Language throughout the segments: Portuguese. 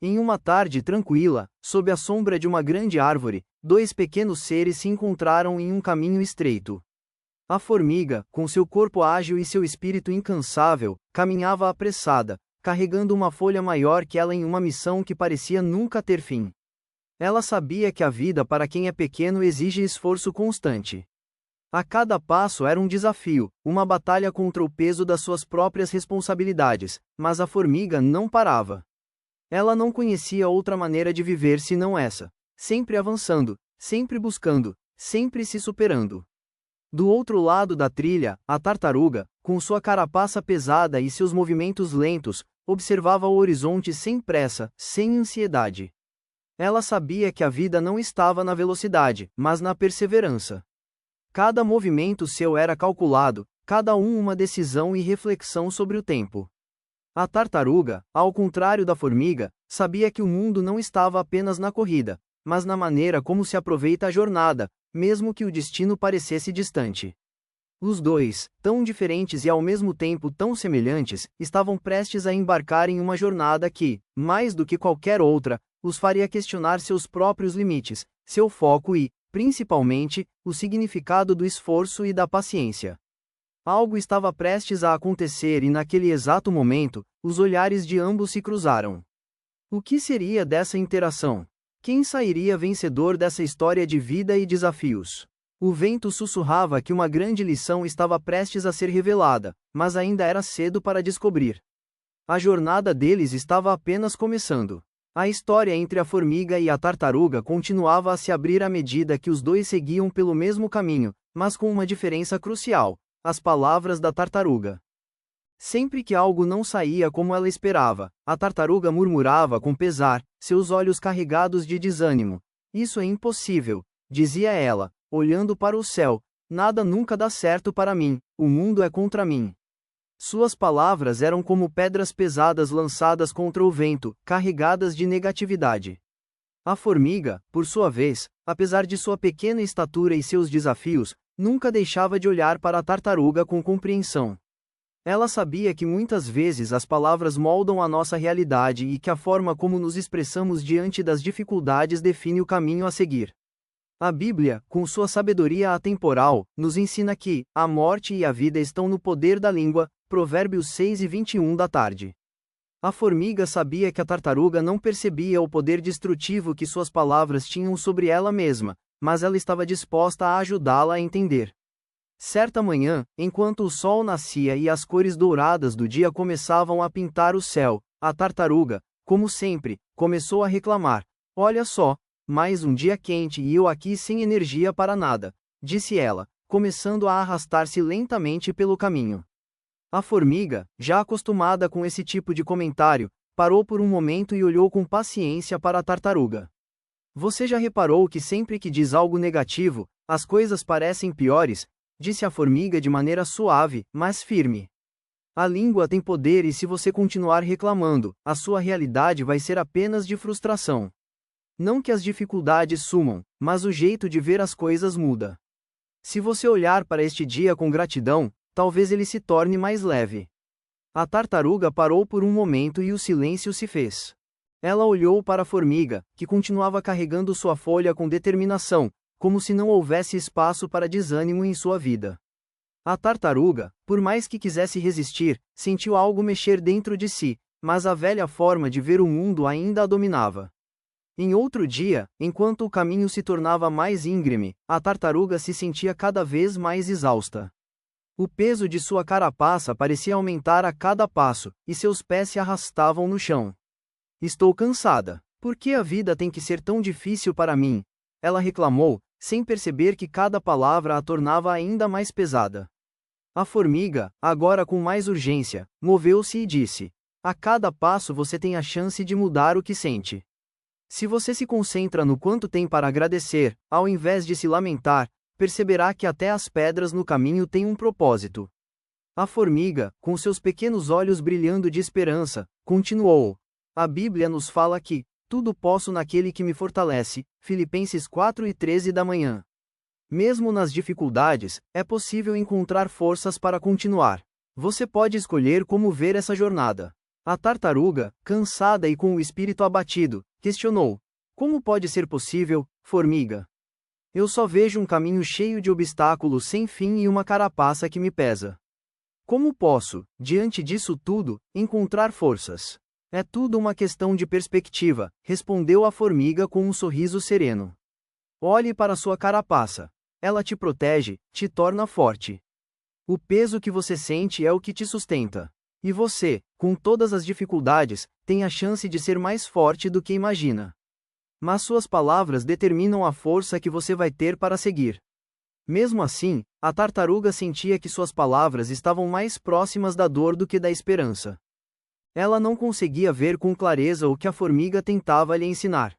Em uma tarde tranquila, sob a sombra de uma grande árvore, dois pequenos seres se encontraram em um caminho estreito. A formiga, com seu corpo ágil e seu espírito incansável, caminhava apressada, carregando uma folha maior que ela em uma missão que parecia nunca ter fim. Ela sabia que a vida para quem é pequeno exige esforço constante. A cada passo era um desafio, uma batalha contra o peso das suas próprias responsabilidades, mas a formiga não parava. Ela não conhecia outra maneira de viver senão essa, sempre avançando, sempre buscando, sempre se superando. Do outro lado da trilha, a tartaruga, com sua carapaça pesada e seus movimentos lentos, observava o horizonte sem pressa, sem ansiedade. Ela sabia que a vida não estava na velocidade, mas na perseverança. Cada movimento seu era calculado, cada um uma decisão e reflexão sobre o tempo. A tartaruga, ao contrário da formiga, sabia que o mundo não estava apenas na corrida, mas na maneira como se aproveita a jornada, mesmo que o destino parecesse distante. Os dois, tão diferentes e ao mesmo tempo tão semelhantes, estavam prestes a embarcar em uma jornada que, mais do que qualquer outra, os faria questionar seus próprios limites, seu foco e, principalmente, o significado do esforço e da paciência. Algo estava prestes a acontecer e naquele exato momento, os olhares de ambos se cruzaram. O que seria dessa interação? Quem sairia vencedor dessa história de vida e desafios? O vento sussurrava que uma grande lição estava prestes a ser revelada, mas ainda era cedo para descobrir. A jornada deles estava apenas começando. A história entre a formiga e a tartaruga continuava a se abrir à medida que os dois seguiam pelo mesmo caminho, mas com uma diferença crucial: as palavras da tartaruga. Sempre que algo não saía como ela esperava, a tartaruga murmurava com pesar, seus olhos carregados de desânimo. "Isso é impossível", dizia ela, olhando para o céu. "Nada nunca dá certo para mim, o mundo é contra mim." Suas palavras eram como pedras pesadas lançadas contra o vento, carregadas de negatividade. A formiga, por sua vez, apesar de sua pequena estatura e seus desafios, nunca deixava de olhar para a tartaruga com compreensão. Ela sabia que muitas vezes as palavras moldam a nossa realidade e que a forma como nos expressamos diante das dificuldades define o caminho a seguir. A Bíblia, com sua sabedoria atemporal, nos ensina que a morte e a vida estão no poder da língua. Provérbios 6:21 da tarde. A formiga sabia que a tartaruga não percebia o poder destrutivo que suas palavras tinham sobre ela mesma, mas ela estava disposta a ajudá-la a entender. Certa manhã, enquanto o sol nascia e as cores douradas do dia começavam a pintar o céu, a tartaruga, como sempre, começou a reclamar. "Olha só, mais um dia quente e eu aqui sem energia para nada", disse ela, começando a arrastar-se lentamente pelo caminho. A formiga, já acostumada com esse tipo de comentário, parou por um momento e olhou com paciência para a tartaruga. "Você já reparou que sempre que diz algo negativo, as coisas parecem piores?", disse a formiga de maneira suave, mas firme. "A língua tem poder e se você continuar reclamando, a sua realidade vai ser apenas de frustração. Não que as dificuldades sumam, mas o jeito de ver as coisas muda. Se você olhar para este dia com gratidão, talvez ele se torne mais leve." A tartaruga parou por um momento e o silêncio se fez. Ela olhou para a formiga, que continuava carregando sua folha com determinação, como se não houvesse espaço para desânimo em sua vida. A tartaruga, por mais que quisesse resistir, sentiu algo mexer dentro de si, mas a velha forma de ver o mundo ainda a dominava. Em outro dia, enquanto o caminho se tornava mais íngreme, a tartaruga se sentia cada vez mais exausta. O peso de sua carapaça parecia aumentar a cada passo, e seus pés se arrastavam no chão. "Estou cansada. Por que a vida tem que ser tão difícil para mim?", ela reclamou, sem perceber que cada palavra a tornava ainda mais pesada. A formiga, agora com mais urgência, moveu-se e disse: "A cada passo você tem a chance de mudar o que sente. Se você se concentra no quanto tem para agradecer, ao invés de se lamentar, perceberá que até as pedras no caminho têm um propósito." A formiga, com seus pequenos olhos brilhando de esperança, continuou: "A Bíblia nos fala que tudo posso naquele que me fortalece." Filipenses 4:13 da manhã. Mesmo nas dificuldades, é possível encontrar forças para continuar. Você pode escolher como ver essa jornada. A tartaruga, cansada e com o espírito abatido, questionou: Como pode ser possível, formiga? Eu só vejo um caminho cheio de obstáculos sem fim e uma carapaça que me pesa. Como posso, diante disso tudo, encontrar forças? É tudo uma questão de perspectiva, respondeu a formiga com um sorriso sereno. Olhe para sua carapaça. Ela te protege, te torna forte. O peso que você sente é o que te sustenta. E você, com todas as dificuldades, tem a chance de ser mais forte do que imagina. Mas suas palavras determinam a força que você vai ter para seguir. Mesmo assim, a tartaruga sentia que suas palavras estavam mais próximas da dor do que da esperança. Ela não conseguia ver com clareza o que a formiga tentava lhe ensinar.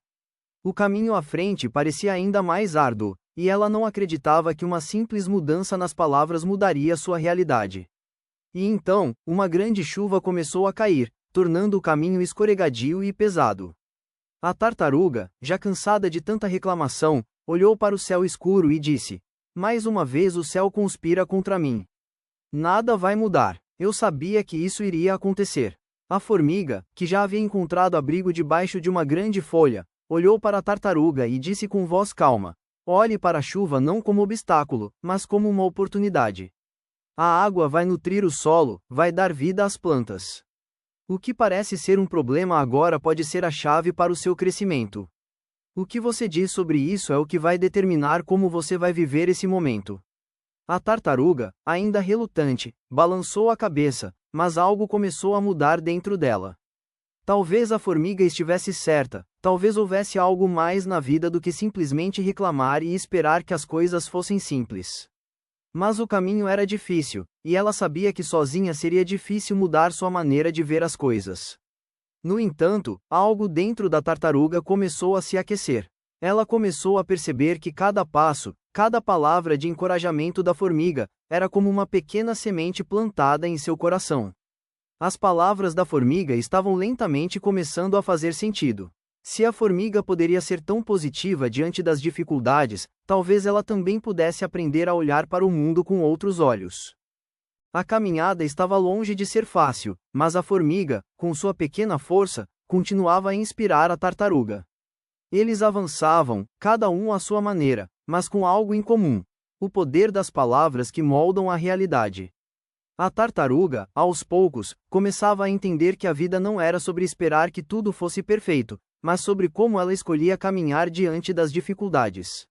O caminho à frente parecia ainda mais árduo, e ela não acreditava que uma simples mudança nas palavras mudaria sua realidade. E então, uma grande chuva começou a cair, tornando o caminho escorregadio e pesado. A tartaruga, já cansada de tanta reclamação, olhou para o céu escuro e disse: Mais uma vez o céu conspira contra mim. Nada vai mudar. Eu sabia que isso iria acontecer. A formiga, que já havia encontrado abrigo debaixo de uma grande folha, olhou para a tartaruga e disse com voz calma: Olhe para a chuva não como obstáculo, mas como uma oportunidade. A água vai nutrir o solo, vai dar vida às plantas. O que parece ser um problema agora pode ser a chave para o seu crescimento. O que você diz sobre isso é o que vai determinar como você vai viver esse momento. A tartaruga, ainda relutante, balançou a cabeça, mas algo começou a mudar dentro dela. Talvez a formiga estivesse certa, talvez houvesse algo mais na vida do que simplesmente reclamar e esperar que as coisas fossem simples. Mas o caminho era difícil, e ela sabia que sozinha seria difícil mudar sua maneira de ver as coisas. No entanto, algo dentro da tartaruga começou a se aquecer. Ela começou a perceber que cada passo, cada palavra de encorajamento da formiga, era como uma pequena semente plantada em seu coração. As palavras da formiga estavam lentamente começando a fazer sentido. Se a formiga poderia ser tão positiva diante das dificuldades, talvez ela também pudesse aprender a olhar para o mundo com outros olhos. A caminhada estava longe de ser fácil, mas a formiga, com sua pequena força, continuava a inspirar a tartaruga. Eles avançavam, cada um à sua maneira, mas com algo em comum: o poder das palavras que moldam a realidade. A tartaruga, aos poucos, começava a entender que a vida não era sobre esperar que tudo fosse perfeito, mas sobre como ela escolhia caminhar diante das dificuldades.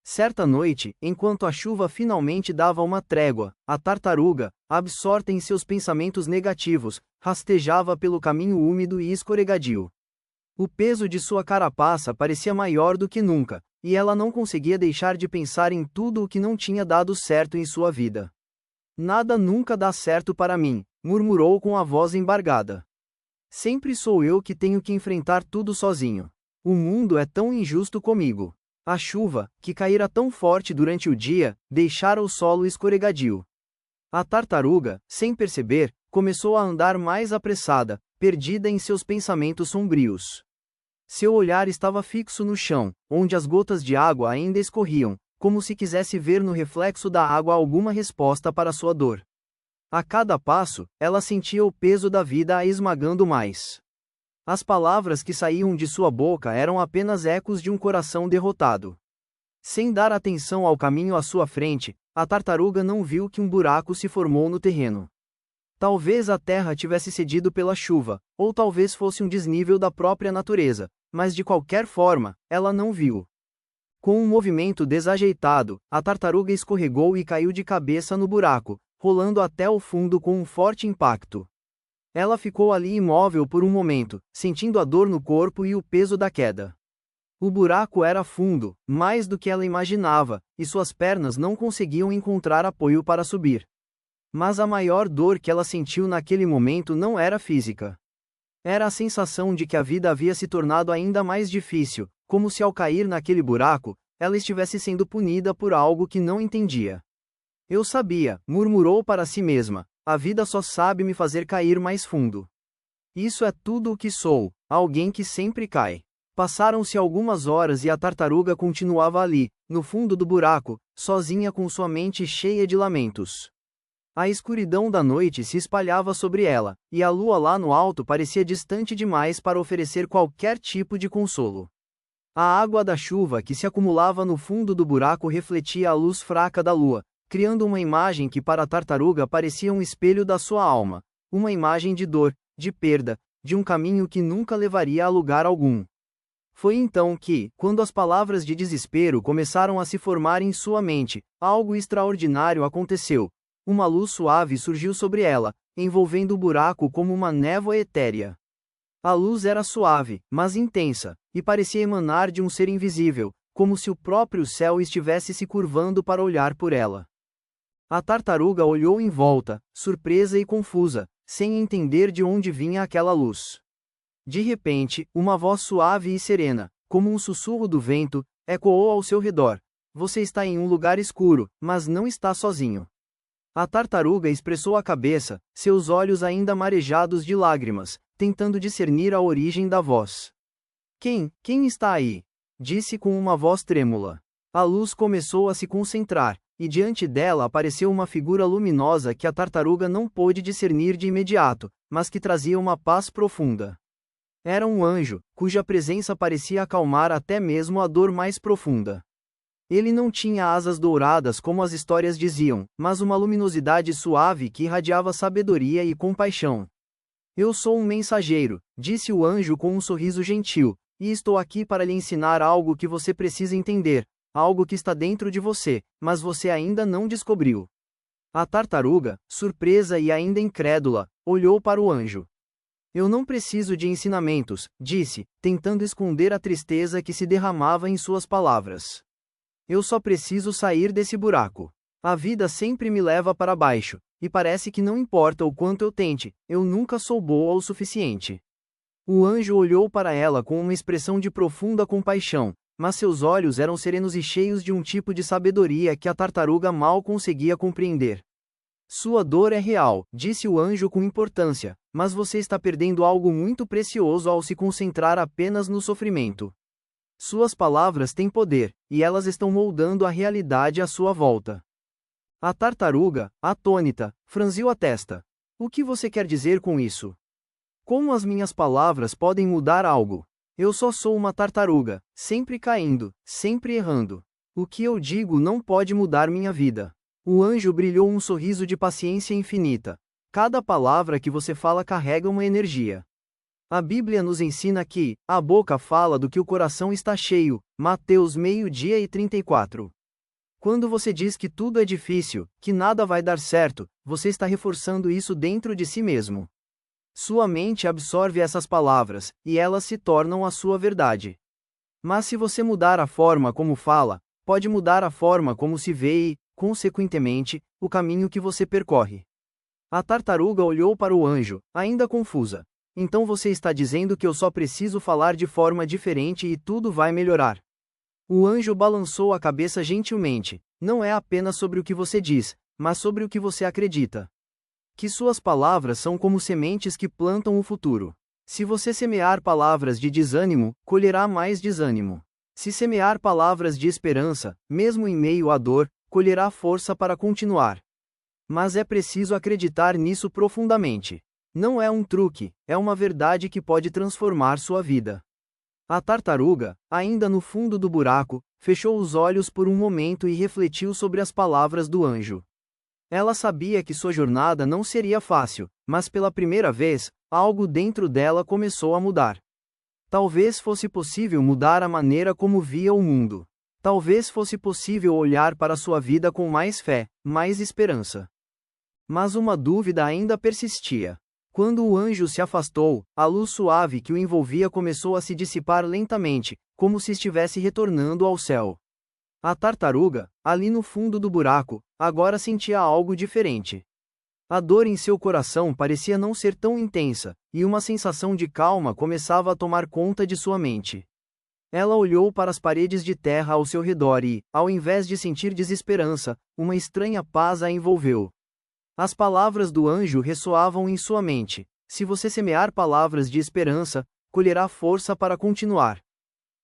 Certa noite, enquanto a chuva finalmente dava uma trégua, a tartaruga, absorta em seus pensamentos negativos, rastejava pelo caminho úmido e escorregadio. O peso de sua carapaça parecia maior do que nunca, e ela não conseguia deixar de pensar em tudo o que não tinha dado certo em sua vida. Nada nunca dá certo para mim, murmurou com a voz embargada. Sempre sou eu que tenho que enfrentar tudo sozinho. O mundo é tão injusto comigo. A chuva, que caíra tão forte durante o dia, deixara o solo escorregadio. A tartaruga, sem perceber, começou a andar mais apressada, perdida em seus pensamentos sombrios. Seu olhar estava fixo no chão, onde as gotas de água ainda escorriam, como se quisesse ver no reflexo da água alguma resposta para sua dor. A cada passo, ela sentia o peso da vida a esmagando mais. As palavras que saíam de sua boca eram apenas ecos de um coração derrotado. Sem dar atenção ao caminho à sua frente, a tartaruga não viu que um buraco se formou no terreno. Talvez a terra tivesse cedido pela chuva, ou talvez fosse um desnível da própria natureza, mas de qualquer forma, ela não viu. Com um movimento desajeitado, a tartaruga escorregou e caiu de cabeça no buraco, rolando até o fundo com um forte impacto. Ela ficou ali imóvel por um momento, sentindo a dor no corpo e o peso da queda. O buraco era fundo, mais do que ela imaginava, e suas pernas não conseguiam encontrar apoio para subir. Mas a maior dor que ela sentiu naquele momento não era física. Era a sensação de que a vida havia se tornado ainda mais difícil, como se ao cair naquele buraco, ela estivesse sendo punida por algo que não entendia. Eu sabia, murmurou para si mesma, a vida só sabe me fazer cair mais fundo. Isso é tudo o que sou, alguém que sempre cai. Passaram-se algumas horas e a tartaruga continuava ali, no fundo do buraco, sozinha com sua mente cheia de lamentos. A escuridão da noite se espalhava sobre ela, e a lua lá no alto parecia distante demais para oferecer qualquer tipo de consolo. A água da chuva que se acumulava no fundo do buraco refletia a luz fraca da lua, criando uma imagem que para a tartaruga parecia um espelho da sua alma, uma imagem de dor, de perda, de um caminho que nunca levaria a lugar algum. Foi então que, quando as palavras de desespero começaram a se formar em sua mente, algo extraordinário aconteceu. Uma luz suave surgiu sobre ela, envolvendo o buraco como uma névoa etérea. A luz era suave, mas intensa, e parecia emanar de um ser invisível, como se o próprio céu estivesse se curvando para olhar por ela. A tartaruga olhou em volta, surpresa e confusa, sem entender de onde vinha aquela luz. De repente, uma voz suave e serena, como um sussurro do vento, ecoou ao seu redor. Você está em um lugar escuro, mas não está sozinho. A tartaruga expressou a cabeça, seus olhos ainda marejados de lágrimas, tentando discernir a origem da voz. Quem está aí? Disse com uma voz trêmula. A luz começou a se concentrar, e diante dela apareceu uma figura luminosa que a tartaruga não pôde discernir de imediato, mas que trazia uma paz profunda. Era um anjo, cuja presença parecia acalmar até mesmo a dor mais profunda. Ele não tinha asas douradas como as histórias diziam, mas uma luminosidade suave que irradiava sabedoria e compaixão. Eu sou um mensageiro, disse o anjo com um sorriso gentil, e estou aqui para lhe ensinar algo que você precisa entender, algo que está dentro de você, mas você ainda não descobriu. A tartaruga, surpresa e ainda incrédula, olhou para o anjo. Eu não preciso de ensinamentos, disse, tentando esconder a tristeza que se derramava em suas palavras. Eu só preciso sair desse buraco. A vida sempre me leva para baixo, e parece que não importa o quanto eu tente, eu nunca sou boa o suficiente. O anjo olhou para ela com uma expressão de profunda compaixão, mas seus olhos eram serenos e cheios de um tipo de sabedoria que a tartaruga mal conseguia compreender. Sua dor é real, disse o anjo com importância, mas você está perdendo algo muito precioso ao se concentrar apenas no sofrimento. Suas palavras têm poder, e elas estão moldando a realidade à sua volta. A tartaruga, atônita, franziu a testa. O que você quer dizer com isso? Como as minhas palavras podem mudar algo? Eu só sou uma tartaruga, sempre caindo, sempre errando. O que eu digo não pode mudar minha vida. O anjo brilhou um sorriso de paciência infinita. Cada palavra que você fala carrega uma energia. A Bíblia nos ensina que a boca fala do que o coração está cheio, Mateus 12:34. Quando você diz que tudo é difícil, que nada vai dar certo, você está reforçando isso dentro de si mesmo. Sua mente absorve essas palavras, e elas se tornam a sua verdade. Mas se você mudar a forma como fala, pode mudar a forma como se vê e, consequentemente, o caminho que você percorre. A tartaruga olhou para o anjo, ainda confusa. Então você está dizendo que eu só preciso falar de forma diferente e tudo vai melhorar. O anjo balançou a cabeça gentilmente. Não é apenas sobre o que você diz, mas sobre o que você acredita. Que suas palavras são como sementes que plantam o futuro. Se você semear palavras de desânimo, colherá mais desânimo. Se semear palavras de esperança, mesmo em meio à dor, colherá força para continuar. Mas é preciso acreditar nisso profundamente. Não é um truque, é uma verdade que pode transformar sua vida. A tartaruga, ainda no fundo do buraco, fechou os olhos por um momento e refletiu sobre as palavras do anjo. Ela sabia que sua jornada não seria fácil, mas pela primeira vez, algo dentro dela começou a mudar. Talvez fosse possível mudar a maneira como via o mundo. Talvez fosse possível olhar para sua vida com mais fé, mais esperança. Mas uma dúvida ainda persistia. Quando o anjo se afastou, a luz suave que o envolvia começou a se dissipar lentamente, como se estivesse retornando ao céu. A tartaruga, ali no fundo do buraco, agora sentia algo diferente. A dor em seu coração parecia não ser tão intensa, e uma sensação de calma começava a tomar conta de sua mente. Ela olhou para as paredes de terra ao seu redor e, ao invés de sentir desesperança, uma estranha paz a envolveu. As palavras do anjo ressoavam em sua mente. Se você semear palavras de esperança, colherá força para continuar.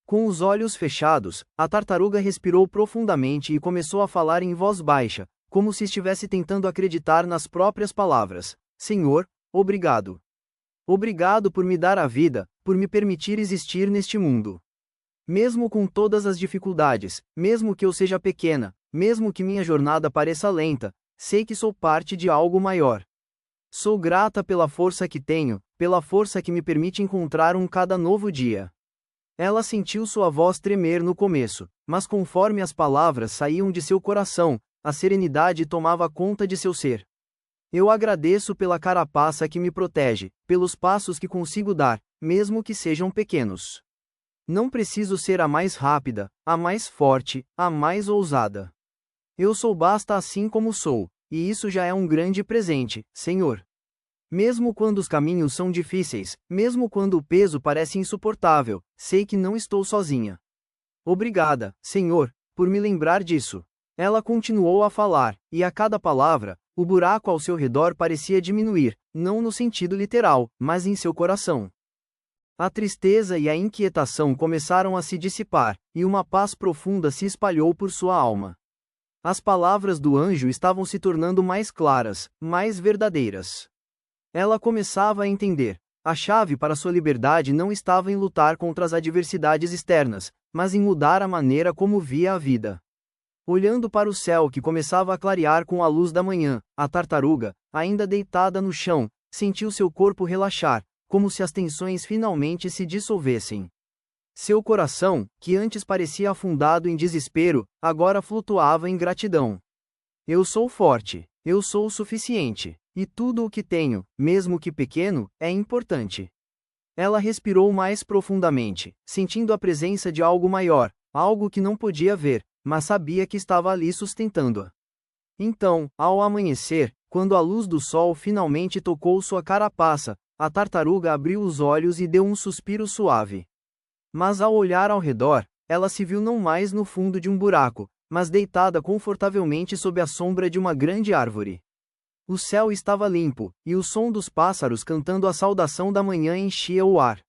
Com os olhos fechados, a tartaruga respirou profundamente e começou a falar em voz baixa, como se estivesse tentando acreditar nas próprias palavras: Senhor, obrigado. Obrigado por me dar a vida, por me permitir existir neste mundo. Mesmo com todas as dificuldades, mesmo que eu seja pequena, mesmo que minha jornada pareça lenta, sei que sou parte de algo maior. Sou grata pela força que tenho, pela força que me permite encontrar cada novo dia. Ela sentiu sua voz tremer no começo, mas conforme as palavras saíam de seu coração, a serenidade tomava conta de seu ser. Eu agradeço pela carapaça que me protege, pelos passos que consigo dar, mesmo que sejam pequenos. Não preciso ser a mais rápida, a mais forte, a mais ousada. Eu sou basta assim como sou, e isso já é um grande presente, Senhor. Mesmo quando os caminhos são difíceis, mesmo quando o peso parece insuportável, sei que não estou sozinha. Obrigada, Senhor, por me lembrar disso. Ela continuou a falar, e a cada palavra, o buraco ao seu redor parecia diminuir, não no sentido literal, mas em seu coração. A tristeza e a inquietação começaram a se dissipar, e uma paz profunda se espalhou por sua alma. As palavras do anjo estavam se tornando mais claras, mais verdadeiras. Ela começava a entender. A chave para sua liberdade não estava em lutar contra as adversidades externas, mas em mudar a maneira como via a vida. Olhando para o céu que começava a clarear com a luz da manhã, a tartaruga, ainda deitada no chão, sentiu seu corpo relaxar, como se as tensões finalmente se dissolvessem. Seu coração, que antes parecia afundado em desespero, agora flutuava em gratidão. Eu sou forte, eu sou o suficiente, e tudo o que tenho, mesmo que pequeno, é importante. Ela respirou mais profundamente, sentindo a presença de algo maior, algo que não podia ver, mas sabia que estava ali sustentando-a. Então, ao amanhecer, quando a luz do sol finalmente tocou sua carapaça, a tartaruga abriu os olhos e deu um suspiro suave. Mas ao olhar ao redor, ela se viu não mais no fundo de um buraco, mas deitada confortavelmente sob a sombra de uma grande árvore. O céu estava limpo, e o som dos pássaros cantando a saudação da manhã enchia o ar.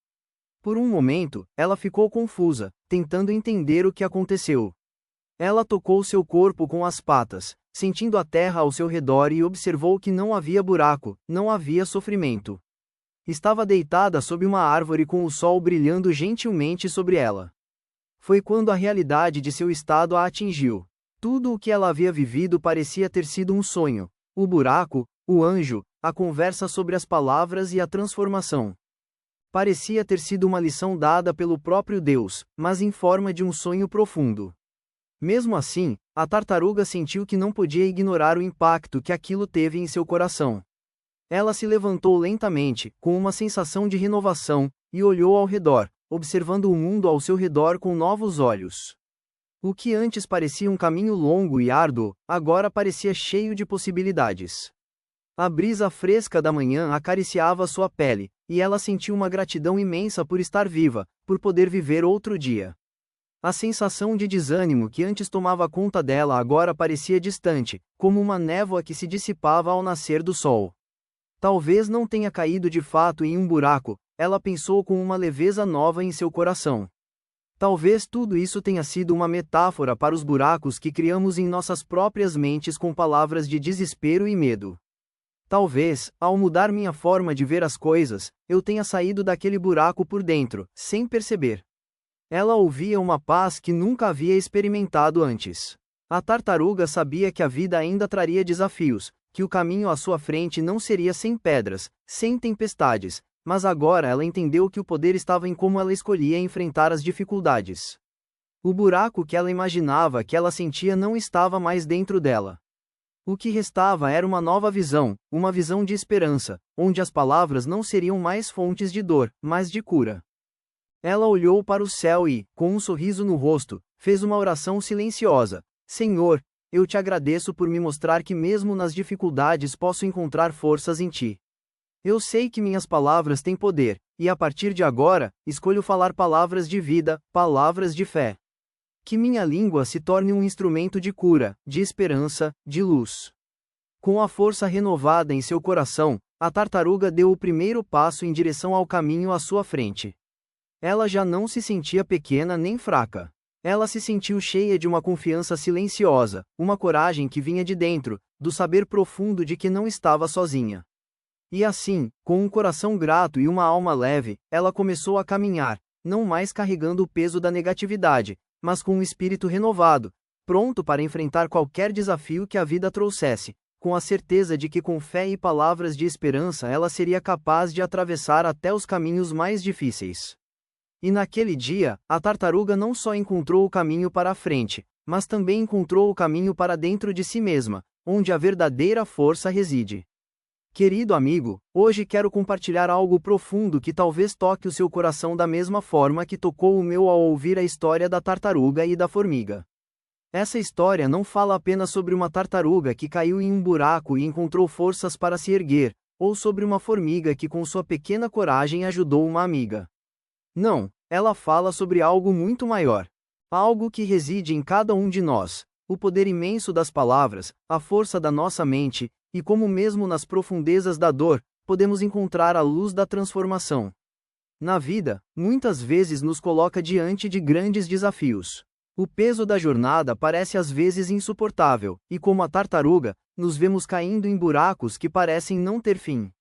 Por um momento, ela ficou confusa, tentando entender o que aconteceu. Ela tocou seu corpo com as patas, sentindo a terra ao seu redor e observou que não havia buraco, não havia sofrimento. Estava deitada sob uma árvore com o sol brilhando gentilmente sobre ela. Foi quando a realidade de seu estado a atingiu. Tudo o que ela havia vivido parecia ter sido um sonho. O buraco, o anjo, a conversa sobre as palavras e a transformação. Parecia ter sido uma lição dada pelo próprio Deus, mas em forma de um sonho profundo. Mesmo assim, a tartaruga sentiu que não podia ignorar o impacto que aquilo teve em seu coração. Ela se levantou lentamente, com uma sensação de renovação, e olhou ao redor, observando o mundo ao seu redor com novos olhos. O que antes parecia um caminho longo e árduo, agora parecia cheio de possibilidades. A brisa fresca da manhã acariciava sua pele, e ela sentiu uma gratidão imensa por estar viva, por poder viver outro dia. A sensação de desânimo que antes tomava conta dela agora parecia distante, como uma névoa que se dissipava ao nascer do sol. Talvez não tenha caído de fato em um buraco, ela pensou com uma leveza nova em seu coração. Talvez tudo isso tenha sido uma metáfora para os buracos que criamos em nossas próprias mentes com palavras de desespero e medo. Talvez, ao mudar minha forma de ver as coisas, eu tenha saído daquele buraco por dentro, sem perceber. Ela ouvia uma paz que nunca havia experimentado antes. A tartaruga sabia que a vida ainda traria desafios, que o caminho à sua frente não seria sem pedras, sem tempestades, mas agora ela entendeu que o poder estava em como ela escolhia enfrentar as dificuldades. O buraco que ela imaginava que ela sentia não estava mais dentro dela. O que restava era uma nova visão, uma visão de esperança, onde as palavras não seriam mais fontes de dor, mas de cura. Ela olhou para o céu e, com um sorriso no rosto, fez uma oração silenciosa: Senhor, eu te agradeço por me mostrar que mesmo nas dificuldades posso encontrar forças em ti. Eu sei que minhas palavras têm poder, e a partir de agora, escolho falar palavras de vida, palavras de fé. Que minha língua se torne um instrumento de cura, de esperança, de luz. Com a força renovada em seu coração, a tartaruga deu o primeiro passo em direção ao caminho à sua frente. Ela já não se sentia pequena nem fraca. Ela se sentiu cheia de uma confiança silenciosa, uma coragem que vinha de dentro, do saber profundo de que não estava sozinha. E assim, com um coração grato e uma alma leve, ela começou a caminhar, não mais carregando o peso da negatividade, mas com um espírito renovado, pronto para enfrentar qualquer desafio que a vida trouxesse, com a certeza de que com fé e palavras de esperança ela seria capaz de atravessar até os caminhos mais difíceis. E naquele dia, a tartaruga não só encontrou o caminho para a frente, mas também encontrou o caminho para dentro de si mesma, onde a verdadeira força reside. Querido amigo, hoje quero compartilhar algo profundo que talvez toque o seu coração da mesma forma que tocou o meu ao ouvir a história da tartaruga e da formiga. Essa história não fala apenas sobre uma tartaruga que caiu em um buraco e encontrou forças para se erguer, ou sobre uma formiga que com sua pequena coragem ajudou uma amiga. Não, ela fala sobre algo muito maior. Algo que reside em cada um de nós, o poder imenso das palavras, a força da nossa mente, e como mesmo nas profundezas da dor, podemos encontrar a luz da transformação. Na vida, muitas vezes nos coloca diante de grandes desafios. O peso da jornada parece às vezes insuportável, e como a tartaruga, nos vemos caindo em buracos que parecem não ter fim.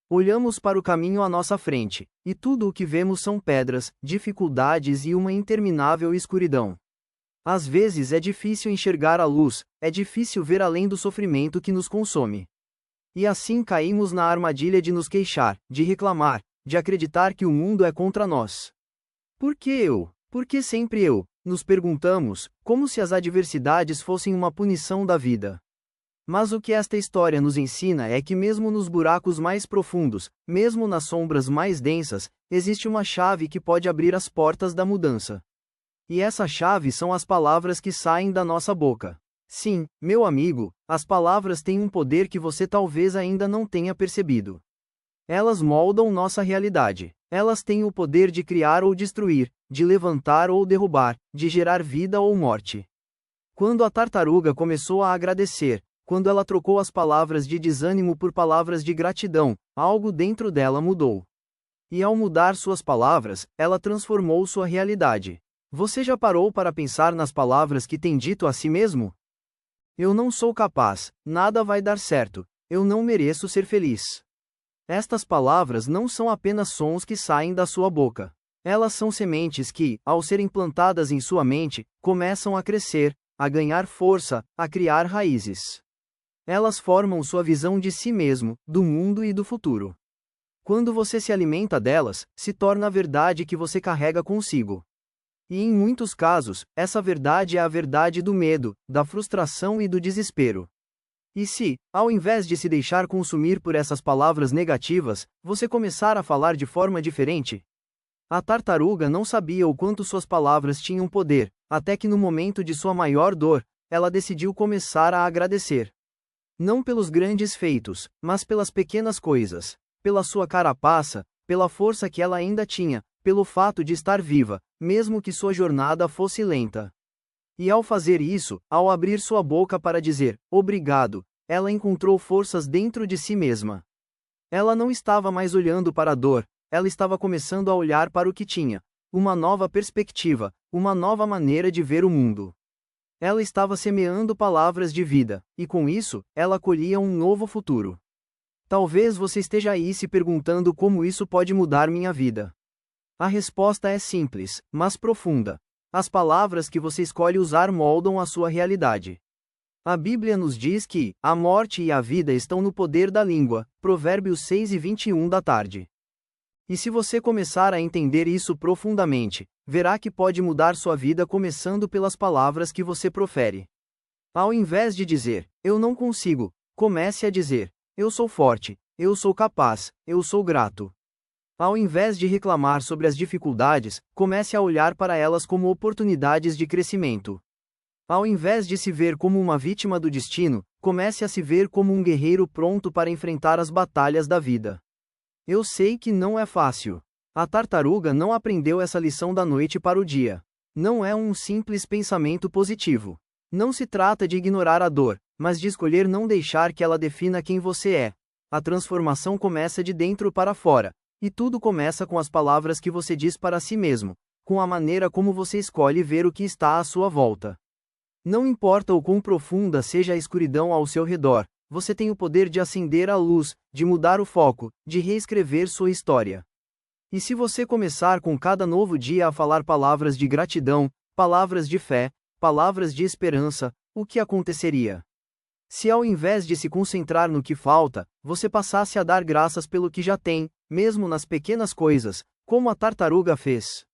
Olhamos para o caminho à nossa frente, e tudo o que vemos são pedras, dificuldades e uma interminável escuridão. Às vezes é difícil enxergar a luz, é difícil ver além do sofrimento que nos consome. E assim caímos na armadilha de nos queixar, de reclamar, de acreditar que o mundo é contra nós. Por que eu? Por que sempre eu? Nos perguntamos, como se as adversidades fossem uma punição da vida. Mas o que esta história nos ensina é que mesmo nos buracos mais profundos, mesmo nas sombras mais densas, existe uma chave que pode abrir as portas da mudança. E essa chave são as palavras que saem da nossa boca. Sim, meu amigo, as palavras têm um poder que você talvez ainda não tenha percebido. Elas moldam nossa realidade. Elas têm o poder de criar ou destruir, de levantar ou derrubar, de gerar vida ou morte. Quando a tartaruga começou a agradecer, quando ela trocou as palavras de desânimo por palavras de gratidão, algo dentro dela mudou. E ao mudar suas palavras, ela transformou sua realidade. Você já parou para pensar nas palavras que tem dito a si mesmo? Eu não sou capaz, nada vai dar certo, eu não mereço ser feliz. Estas palavras não são apenas sons que saem da sua boca. Elas são sementes que, ao serem plantadas em sua mente, começam a crescer, a ganhar força, a criar raízes. Elas formam sua visão de si mesmo, do mundo e do futuro. Quando você se alimenta delas, se torna a verdade que você carrega consigo. E em muitos casos, essa verdade é a verdade do medo, da frustração e do desespero. E se, ao invés de se deixar consumir por essas palavras negativas, você começar a falar de forma diferente? A tartaruga não sabia o quanto suas palavras tinham poder, até que no momento de sua maior dor, ela decidiu começar a agradecer. Não pelos grandes feitos, mas pelas pequenas coisas, pela sua carapaça, pela força que ela ainda tinha, pelo fato de estar viva, mesmo que sua jornada fosse lenta. E ao fazer isso, ao abrir sua boca para dizer, obrigado, ela encontrou forças dentro de si mesma. Ela não estava mais olhando para a dor, ela estava começando a olhar para o que tinha, uma nova perspectiva, uma nova maneira de ver o mundo. Ela estava semeando palavras de vida, e com isso, ela colhia um novo futuro. Talvez você esteja aí se perguntando como isso pode mudar minha vida. A resposta é simples, mas profunda. As palavras que você escolhe usar moldam a sua realidade. A Bíblia nos diz que a morte e a vida estão no poder da língua, Provérbios 6:21 da tarde. E se você começar a entender isso profundamente, verá que pode mudar sua vida começando pelas palavras que você profere. Ao invés de dizer, eu não consigo, comece a dizer, eu sou forte, eu sou capaz, eu sou grato. Ao invés de reclamar sobre as dificuldades, comece a olhar para elas como oportunidades de crescimento. Ao invés de se ver como uma vítima do destino, comece a se ver como um guerreiro pronto para enfrentar as batalhas da vida. Eu sei que não é fácil. A tartaruga não aprendeu essa lição da noite para o dia. Não é um simples pensamento positivo. Não se trata de ignorar a dor, mas de escolher não deixar que ela defina quem você é. A transformação começa de dentro para fora, e tudo começa com as palavras que você diz para si mesmo, com a maneira como você escolhe ver o que está à sua volta. Não importa o quão profunda seja a escuridão ao seu redor, você tem o poder de acender a luz, de mudar o foco, de reescrever sua história. E se você começar com cada novo dia a falar palavras de gratidão, palavras de fé, palavras de esperança, o que aconteceria? Se ao invés de se concentrar no que falta, você passasse a dar graças pelo que já tem, mesmo nas pequenas coisas, como a tartaruga fez.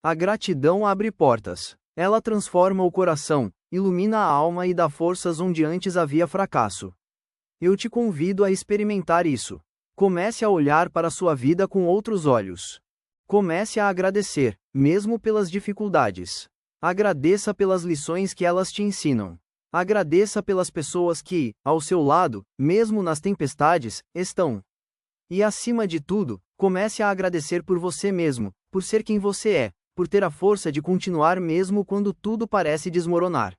A gratidão abre portas. Ela transforma o coração, ilumina a alma e dá forças onde antes havia fracasso. Eu te convido a experimentar isso. Comece a olhar para sua vida com outros olhos. Comece a agradecer, mesmo pelas dificuldades. Agradeça pelas lições que elas te ensinam. Agradeça pelas pessoas que, ao seu lado, mesmo nas tempestades, estão. E acima de tudo, comece a agradecer por você mesmo, por ser quem você é, por ter a força de continuar mesmo quando tudo parece desmoronar.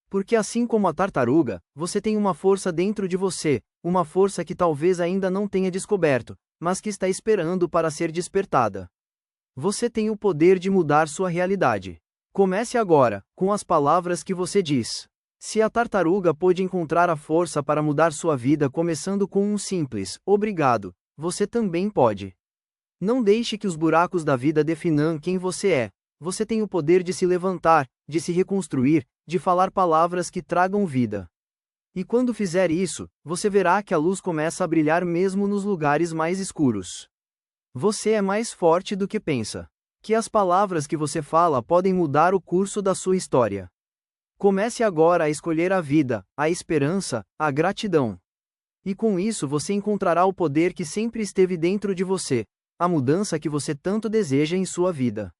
Porque assim como a tartaruga, você tem uma força dentro de você, uma força que talvez ainda não tenha descoberto, mas que está esperando para ser despertada. Você tem o poder de mudar sua realidade. Comece agora, com as palavras que você diz. Se a tartaruga pôde encontrar a força para mudar sua vida começando com um simples "obrigado", você também pode. Não deixe que os buracos da vida definam quem você é. Você tem o poder de se levantar, de se reconstruir, de falar palavras que tragam vida. E quando fizer isso, você verá que a luz começa a brilhar mesmo nos lugares mais escuros. Você é mais forte do que pensa. Que as palavras que você fala podem mudar o curso da sua história. Comece agora a escolher a vida, a esperança, a gratidão. E com isso você encontrará o poder que sempre esteve dentro de você, a mudança que você tanto deseja em sua vida.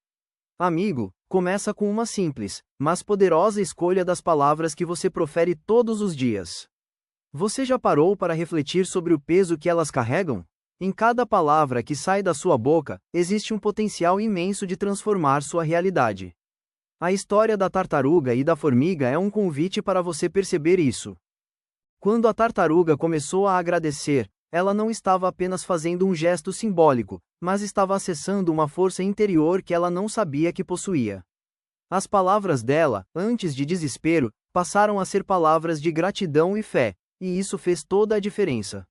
Amigo, começa com uma simples, mas poderosa escolha das palavras que você profere todos os dias. Você já parou para refletir sobre o peso que elas carregam? Em cada palavra que sai da sua boca, existe um potencial imenso de transformar sua realidade. A história da tartaruga e da formiga é um convite para você perceber isso. Quando a tartaruga começou a agradecer, ela não estava apenas fazendo um gesto simbólico, mas estava acessando uma força interior que ela não sabia que possuía. As palavras dela, antes de desespero, passaram a ser palavras de gratidão e fé, e isso fez toda a diferença.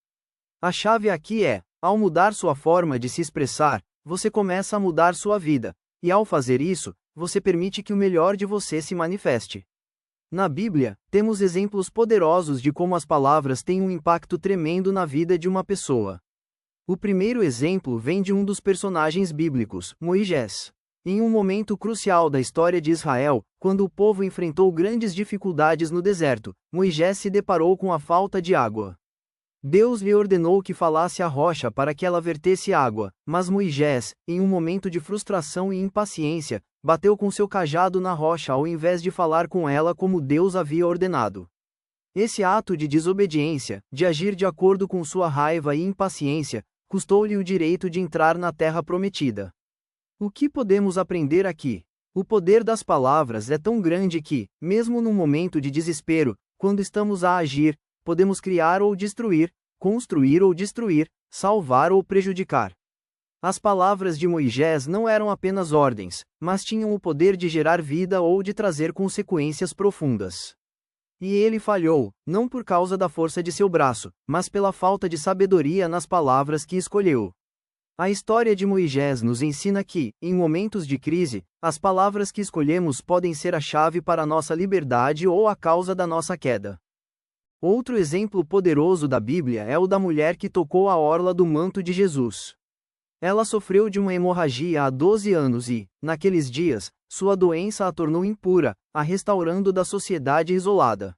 A chave aqui é, ao mudar sua forma de se expressar, você começa a mudar sua vida, e ao fazer isso, você permite que o melhor de você se manifeste. Na Bíblia, temos exemplos poderosos de como as palavras têm um impacto tremendo na vida de uma pessoa. O primeiro exemplo vem de um dos personagens bíblicos, Moisés. Em um momento crucial da história de Israel, quando o povo enfrentou grandes dificuldades no deserto, Moisés se deparou com a falta de água. Deus lhe ordenou que falasse à rocha para que ela vertesse água, mas Moisés, em um momento de frustração e impaciência, bateu com seu cajado na rocha ao invés de falar com ela como Deus havia ordenado. Esse ato de desobediência, de agir de acordo com sua raiva e impaciência, custou-lhe o direito de entrar na terra prometida. O que podemos aprender aqui? O poder das palavras é tão grande que, mesmo num momento de desespero, quando estamos a agir, podemos criar ou destruir, construir ou destruir, salvar ou prejudicar. As palavras de Moisés não eram apenas ordens, mas tinham o poder de gerar vida ou de trazer consequências profundas. E ele falhou, não por causa da força de seu braço, mas pela falta de sabedoria nas palavras que escolheu. A história de Moisés nos ensina que, em momentos de crise, as palavras que escolhemos podem ser a chave para nossa liberdade ou a causa da nossa queda. Outro exemplo poderoso da Bíblia é o da mulher que tocou a orla do manto de Jesus. Ela sofreu de uma hemorragia há 12 anos e, naqueles dias, sua doença a tornou impura, a restaurando da sociedade isolada.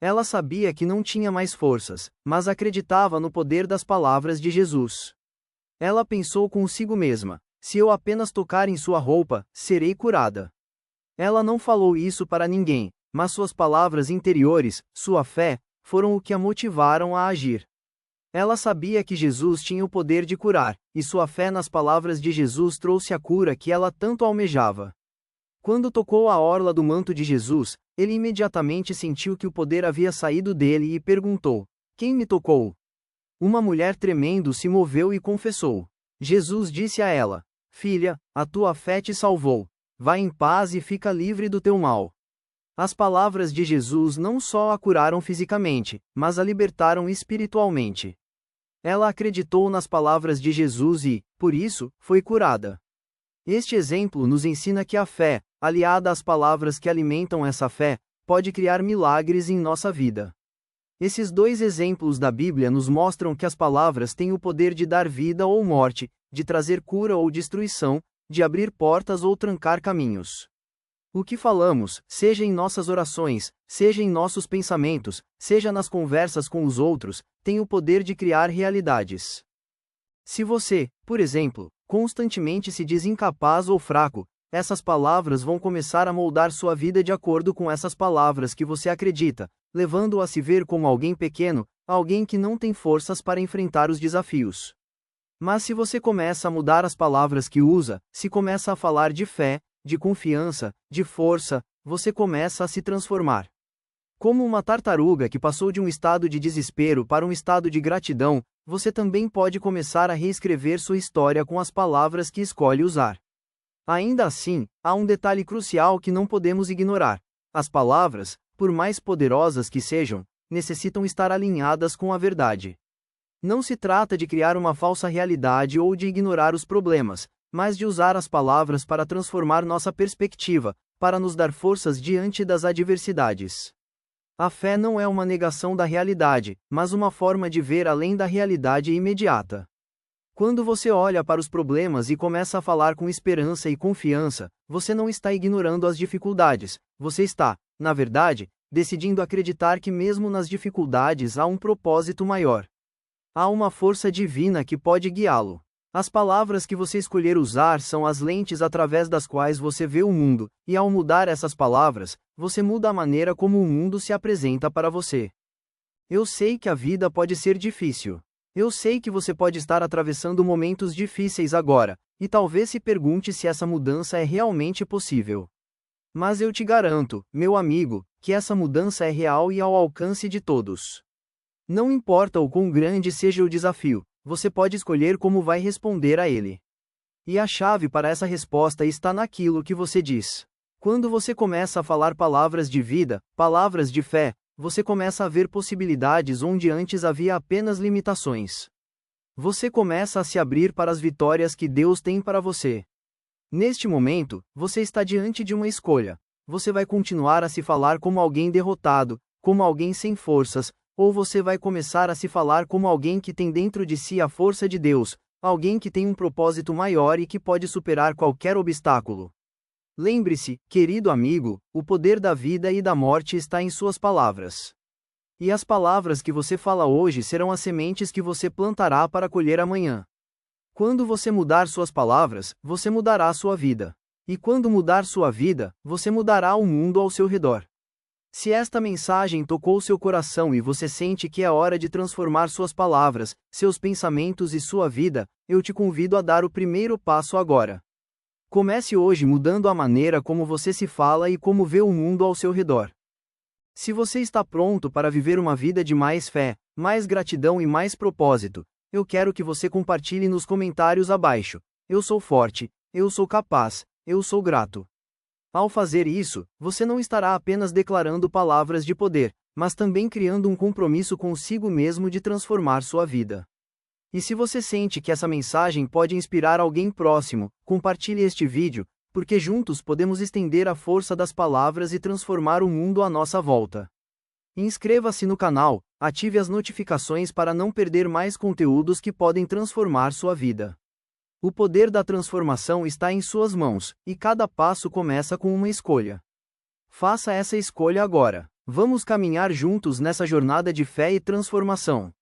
Ela sabia que não tinha mais forças, mas acreditava no poder das palavras de Jesus. Ela pensou consigo mesma: se eu apenas tocar em sua roupa, serei curada. Ela não falou isso para ninguém, mas suas palavras interiores, sua fé, foram o que a motivaram a agir. Ela sabia que Jesus tinha o poder de curar, e sua fé nas palavras de Jesus trouxe a cura que ela tanto almejava. Quando tocou a orla do manto de Jesus, ele imediatamente sentiu que o poder havia saído dele e perguntou: quem me tocou? Uma mulher tremendo se moveu e confessou. Jesus disse a ela: Filha, a tua fé te salvou. Vai em paz e fica livre do teu mal. As palavras de Jesus não só a curaram fisicamente, mas a libertaram espiritualmente. Ela acreditou nas palavras de Jesus e, por isso, foi curada. Este exemplo nos ensina que a fé, aliada às palavras que alimentam essa fé, pode criar milagres em nossa vida. Esses dois exemplos da Bíblia nos mostram que as palavras têm o poder de dar vida ou morte, de trazer cura ou destruição, de abrir portas ou trancar caminhos. O que falamos, seja em nossas orações, seja em nossos pensamentos, seja nas conversas com os outros, tem o poder de criar realidades. Se você, por exemplo, constantemente se diz incapaz ou fraco, essas palavras vão começar a moldar sua vida de acordo com essas palavras que você acredita, levando-o a se ver como alguém pequeno, alguém que não tem forças para enfrentar os desafios. Mas se você começa a mudar as palavras que usa, se começa a falar de fé, de confiança, de força, você começa a se transformar. Como uma tartaruga que passou de um estado de desespero para um estado de gratidão, você também pode começar a reescrever sua história com as palavras que escolhe usar. Ainda assim, há um detalhe crucial que não podemos ignorar. As palavras, por mais poderosas que sejam, necessitam estar alinhadas com a verdade. Não se trata de criar uma falsa realidade ou de ignorar os problemas, mas de usar as palavras para transformar nossa perspectiva, para nos dar forças diante das adversidades. A fé não é uma negação da realidade, mas uma forma de ver além da realidade imediata. Quando você olha para os problemas e começa a falar com esperança e confiança, você não está ignorando as dificuldades, você está, na verdade, decidindo acreditar que mesmo nas dificuldades há um propósito maior. Há uma força divina que pode guiá-lo. As palavras que você escolher usar são as lentes através das quais você vê o mundo, e ao mudar essas palavras, você muda a maneira como o mundo se apresenta para você. Eu sei que a vida pode ser difícil. Eu sei que você pode estar atravessando momentos difíceis agora, e talvez se pergunte se essa mudança é realmente possível. Mas eu te garanto, meu amigo, que essa mudança é real e ao alcance de todos. Não importa o quão grande seja o desafio, você pode escolher como vai responder a ele. E a chave para essa resposta está naquilo que você diz. Quando você começa a falar palavras de vida, palavras de fé, você começa a ver possibilidades onde antes havia apenas limitações. Você começa a se abrir para as vitórias que Deus tem para você. Neste momento, você está diante de uma escolha. Você vai continuar a se falar como alguém derrotado, como alguém sem forças, ou você vai começar a se falar como alguém que tem dentro de si a força de Deus, alguém que tem um propósito maior e que pode superar qualquer obstáculo. Lembre-se, querido amigo, o poder da vida e da morte está em suas palavras. E as palavras que você fala hoje serão as sementes que você plantará para colher amanhã. Quando você mudar suas palavras, você mudará sua vida. E quando mudar sua vida, você mudará o mundo ao seu redor. Se esta mensagem tocou seu coração e você sente que é hora de transformar suas palavras, seus pensamentos e sua vida, eu te convido a dar o primeiro passo agora. Comece hoje mudando a maneira como você se fala e como vê o mundo ao seu redor. Se você está pronto para viver uma vida de mais fé, mais gratidão e mais propósito, eu quero que você compartilhe nos comentários abaixo. Eu sou forte, eu sou capaz, eu sou grato. Ao fazer isso, você não estará apenas declarando palavras de poder, mas também criando um compromisso consigo mesmo de transformar sua vida. E se você sente que essa mensagem pode inspirar alguém próximo, compartilhe este vídeo, porque juntos podemos estender a força das palavras e transformar o mundo à nossa volta. Inscreva-se no canal, ative as notificações para não perder mais conteúdos que podem transformar sua vida. O poder da transformação está em suas mãos, e cada passo começa com uma escolha. Faça essa escolha agora. Vamos caminhar juntos nessa jornada de fé e transformação.